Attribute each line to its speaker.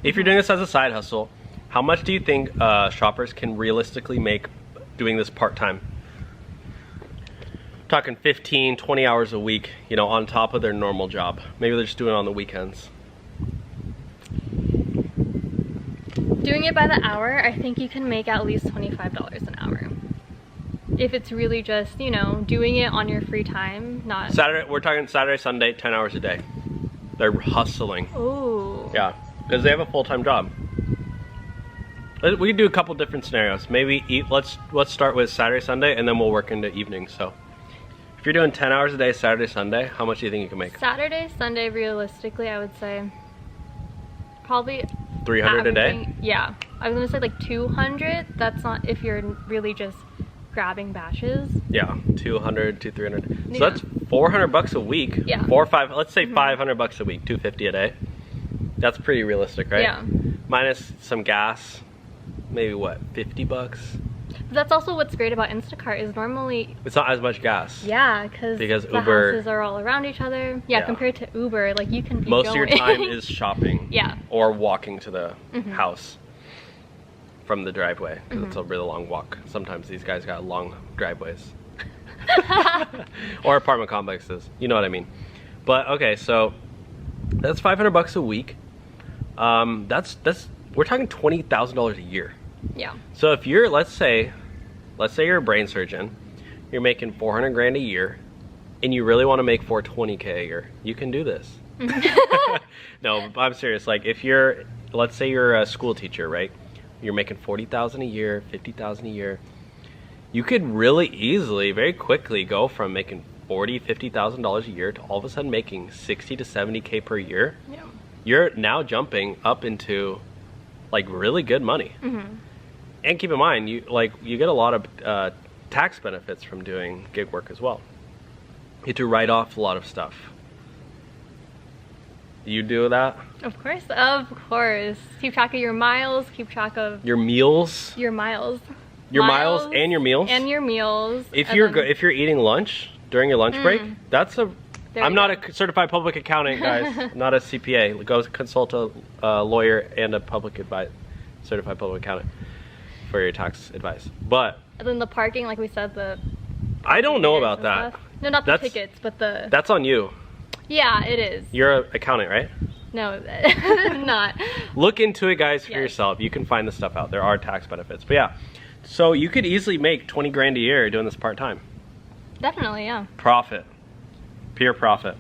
Speaker 1: If you're doing this as a side hustle, how much do you think shoppers can realistically make doing this part-time? Talking 15, 20 hours a week, you know, on top of their normal job. Maybe they're just doing it on the weekends.
Speaker 2: Doing it by the hour, I think you can make at least $25 an hour. If it's really just, you know, doing it on your free time, not...
Speaker 1: Saturday, we're talking Saturday, Sunday, 10 hours a day. They're hustling.
Speaker 2: Ooh.
Speaker 1: Yeah, because they have a full-time job. We can do a couple different scenarios. Maybe let's start with Saturday, Sunday, and then we'll work into evenings. So if you're doing 10 hours a day, Saturday, Sunday, how much do you think you can make?
Speaker 2: Saturday, Sunday, realistically, I would say probably
Speaker 1: 300 a day?
Speaker 2: Yeah. I was gonna say like 200. That's not if you're really just grabbing batches.
Speaker 1: Yeah, 200 to 300.
Speaker 2: Yeah.
Speaker 1: So that's 400 bucks a week.
Speaker 2: Yeah.
Speaker 1: 4 or 5, let's say 500 bucks a week, 250 a day. That's pretty realistic, right?
Speaker 2: Yeah.
Speaker 1: Minus some gas, maybe what, 50 bucks?
Speaker 2: That's also what's great about Instacart is normally...
Speaker 1: It's not as much gas.
Speaker 2: Yeah, because the
Speaker 1: Uber,
Speaker 2: houses are all around each other. Yeah, compared to Uber, like you can be
Speaker 1: most
Speaker 2: going.
Speaker 1: of your time is shopping.
Speaker 2: Yeah.
Speaker 1: Or walking to the house from the driveway, because it's a really long walk. Sometimes these guys got long driveways. Or apartment complexes, you know what I mean. But okay, so that's 500 bucks a week. We're talking $20,000 a year.
Speaker 2: Yeah.
Speaker 1: So if you're, let's say you're a brain surgeon, you're making 400 grand a year, and you really want to make 420K a year, you can do this. No, I'm serious. Like if you're, let's say you're a school teacher, right? You're making 40,000 a year, 50,000 a year. You could really easily, very quickly go from making $50,000 a year to all of a sudden making 60 to 70K per year.
Speaker 2: Yeah.
Speaker 1: You're now jumping up into like really good money. And keep in mind, you get a lot of tax benefits from doing gig work as well. You get to write off a lot of stuff. You do that?
Speaker 2: Of course, of course. Keep track of your miles, keep track of
Speaker 1: your meals.
Speaker 2: Your miles.
Speaker 1: Your miles and your meals?
Speaker 2: And your meals.
Speaker 1: If you're eating lunch during your lunch break, that's a... I'm not a certified public accountant, guys. Not a CPA. Go consult a lawyer and a certified public accountant for your tax advice. But...
Speaker 2: And then the parking, like we said,
Speaker 1: I don't know about that.
Speaker 2: Stuff. No, not the tickets, but the...
Speaker 1: That's on you.
Speaker 2: Yeah, it is.
Speaker 1: You're an accountant, right?
Speaker 2: No, not.
Speaker 1: Look into it, guys, for yourself. You can find this stuff out. There are tax benefits. But yeah, so you could easily make 20 grand a year doing this part-time.
Speaker 2: Definitely, yeah.
Speaker 1: Profit. Pure profit.